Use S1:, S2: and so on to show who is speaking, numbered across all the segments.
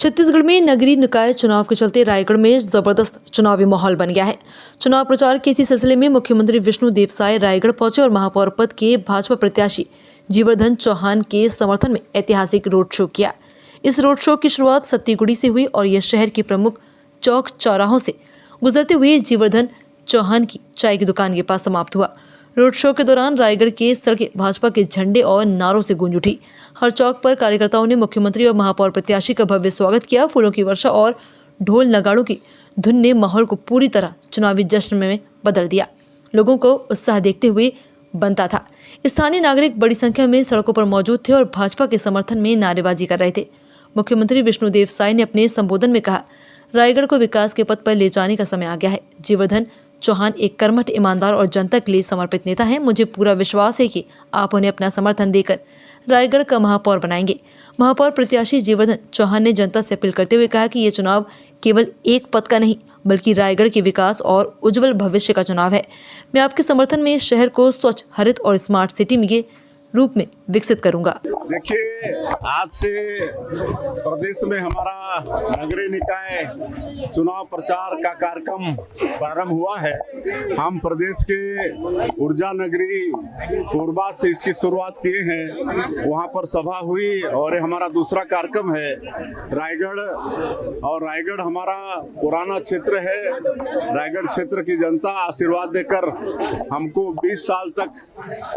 S1: छत्तीसगढ़ में नगरीय निकाय चुनाव के चलते रायगढ़ में जबरदस्त चुनावी माहौल बन गया है। चुनाव प्रचार के इसी सिलसिले में मुख्यमंत्री विष्णुदेव साय रायगढ़ पहुंचे और महापौर पद के भाजपा प्रत्याशी जीवर्धन चौहान के समर्थन में ऐतिहासिक रोड शो किया। इस रोड शो की शुरुआत सत्तीगुड़ी से हुई और यह शहर के प्रमुख चौक चौराहों से गुजरते हुए जीवर्धन चौहान की चाय की दुकान के पास समाप्त हुआ। रोड शो के दौरान रायगढ़ के सड़कें भाजपा के झंडे और नारों से गूंज उठी। हर चौक पर कार्यकर्ताओं ने मुख्यमंत्री और महापौर प्रत्याशी का भव्य स्वागत किया। फूलों की वर्षा और ढोल नगाड़ों की धुन ने माहौल को पूरी तरह चुनावी जश्न में बदल दिया। लोगों को उत्साह देखते हुए बनता था। स्थानीय नागरिक बड़ी संख्या में सड़कों पर मौजूद थे और भाजपा के समर्थन में नारेबाजी कर रहे थे। मुख्यमंत्री विष्णुदेव साय ने अपने संबोधन में कहा, रायगढ़ को विकास के पथ पर ले जाने का समय आ गया है। जीवर्धन चौहान एक कर्मठ, ईमानदार और जनता के लिए समर्पित नेता हैं। मुझे पूरा विश्वास है कि आप उन्हें अपना समर्थन देकर रायगढ़ का महापौर बनाएंगे। महापौर प्रत्याशी जीवर्धन चौहान ने जनता से अपील करते हुए कहा कि ये चुनाव केवल एक पद का नहीं बल्कि रायगढ़ के विकास और उज्जवल भविष्य का चुनाव है। मैं आपके समर्थन में इस शहर को स्वच्छ, हरित और स्मार्ट सिटी के रूप में विकसित करूंगा।
S2: देखिए, आज से प्रदेश में हमारा नगरीय निकाय चुनाव प्रचार का कार्यक्रम प्रारंभ हुआ है। हम प्रदेश के ऊर्जा नगरी कोरबा से इसकी शुरुआत किए हैं। वहां पर सभा हुई और हमारा दूसरा कार्यक्रम है रायगढ़। और रायगढ़ हमारा पुराना क्षेत्र है। रायगढ़ क्षेत्र की जनता आशीर्वाद देकर हमको 20 साल तक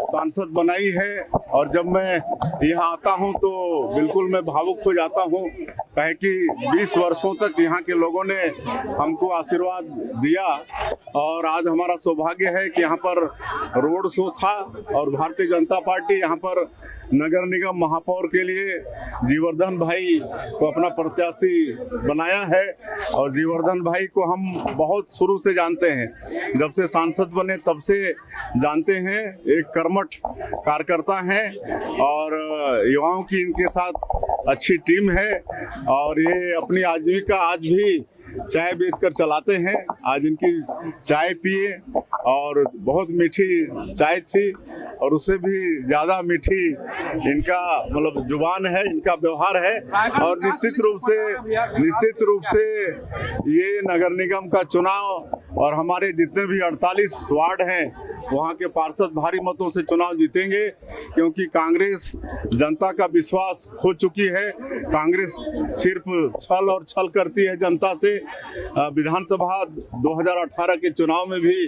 S2: सांसद बनाई है। और जब मैं यहाँ आता हूँ तो बिल्कुल मैं भावुक हो जाता हूँ, कहे कि 20 वर्षों तक यहाँ के लोगों ने हमको आशीर्वाद दिया। और आज हमारा सौभाग्य है कि यहाँ पर रोड शो था और भारतीय जनता पार्टी यहाँ पर नगर निगम महापौर के लिए जीवर्धन भाई को अपना प्रत्याशी बनाया है। और जीवर्धन भाई को हम बहुत शुरू से जानते हैं, जब से सांसद बने तब से जानते हैं। एक कर्मठ कार्यकर्ता हैं और युवाओं की इनके साथ अच्छी टीम है। और ये अपनी आजीविका आज भी चाय बेचकर चलाते हैं। आज इनकी चाय पिए और बहुत मीठी चाय थी और उससे भी ज़्यादा मीठी इनका मतलब जुबान है, इनका व्यवहार है। और निश्चित रूप से ये नगर निगम का चुनाव और हमारे जितने भी 48 वार्ड हैं वहाँ के पार्षद भारी मतों से चुनाव जीतेंगे, क्योंकि कांग्रेस जनता का विश्वास खो चुकी है। कांग्रेस सिर्फ छल और छल करती है जनता से। विधानसभा 2018 के चुनाव में भी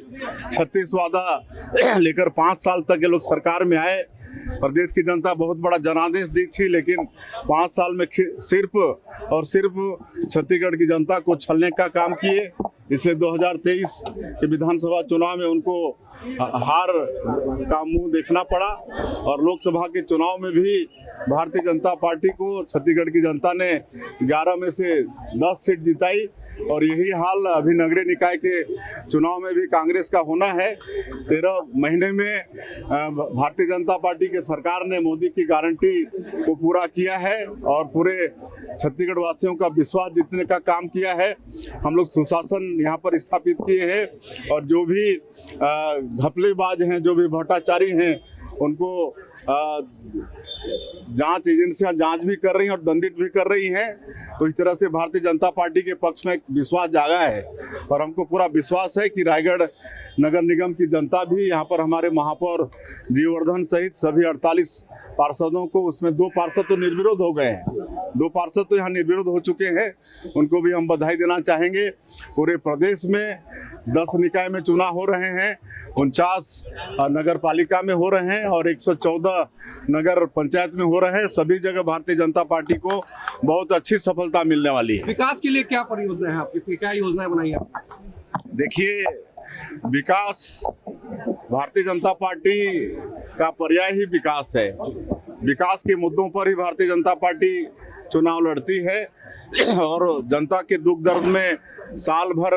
S2: 36 वादा लेकर 5 साल तक ये लोग सरकार में आए। प्रदेश की जनता बहुत बड़ा जनादेश दी थी, लेकिन 5 साल में सिर्फ और सिर्फ छत्तीसगढ़ की जनता को छलने का काम किए। इसलिए 2023 के विधानसभा चुनाव में उनको हार का मुंह देखना पड़ा। और लोकसभा के चुनाव में भी भारतीय जनता पार्टी को छत्तीसगढ़ की जनता ने 11 में से 10 सीट जिताई। और यही हाल अभी नगरीय निकाय के चुनाव में भी कांग्रेस का होना है। 13 महीने में भारतीय जनता पार्टी के सरकार ने मोदी की गारंटी को पूरा किया है और पूरे छत्तीसगढ़ वासियों का विश्वास जीतने का काम किया है। हम लोग सुशासन यहाँ पर स्थापित किए हैं और जो भी घपलेबाज हैं, जो भी भ्रष्टाचारी हैं, उनको जांच एजेंसियां जांच भी कर रही हैं और दंडित भी कर रही हैं। तो इस तरह से भारतीय जनता पार्टी के पक्ष में विश्वास जागा है और हमको पूरा विश्वास है कि रायगढ़ नगर निगम की जनता भी यहाँ पर हमारे महापौर जीवर्धन सहित सभी 48 पार्षदों को, उसमें 2 पार्षद तो निर्विरोध हो गए हैं, 2 पार्षद तो यहाँ निर्विरोध हो चुके हैं, उनको भी हम बधाई देना चाहेंगे। पूरे प्रदेश में 10 निकाय में चुनाव हो रहे हैं, 49 नगर पालिका में हो रहे हैं और 114 नगर पंचायत में हो रहे हैं। सभी जगह भारतीय जनता पार्टी को बहुत अच्छी सफलता मिलने वाली है।
S3: विकास के लिए क्या परियोजना है आपकी, क्या योजनाएं बनाई है आपने?
S2: देखिए, विकास भारतीय जनता पार्टी का पर्याय ही विकास है। विकास के मुद्दों पर ही भारतीय जनता पार्टी चुनाव लड़ती है और जनता के दुख दर्द में साल भर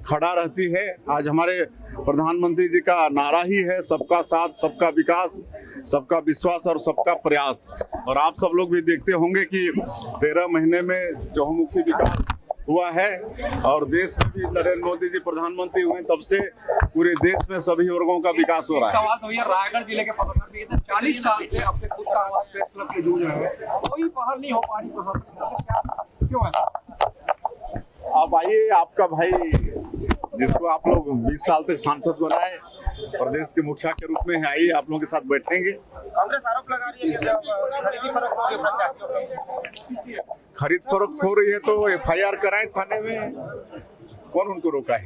S2: खड़ा रहती है। आज हमारे प्रधानमंत्री जी का नारा ही है, सबका साथ, सबका विकास, सबका विश्वास और सबका प्रयास। और आप सब लोग भी देखते होंगे कि 13 महीने में चहुमुखी विकास हुआ है और देश में भी नरेंद्र मोदी जी प्रधानमंत्री हुए तब से पूरे देश में सभी वर्गों का विकास हो रहा है।
S3: सवाल तो भैया, रायगढ़ जिले के पत्रकार भी 40 साल से अपने खुद का आवाज प्रेस क्लब के जूझ रहे हैं, कोई पहल नहीं हो पा रही प्रशासन। क्यों आए?
S2: अब आइए, आपका भाई जिसको आप लोग 20 साल तक सांसद बनाए, प्रदेश के मुखिया के रूप में है, आइए आप लोगों के साथ बैठेंगे।
S3: कांग्रेस आरोप लगा रही है कि खरीदी फरोख्त हो रही है प्रत्याशियों की।
S2: खरीद फरोख्त हो रही है तो FIR कराएं थाने में, कौन उनको रोका है?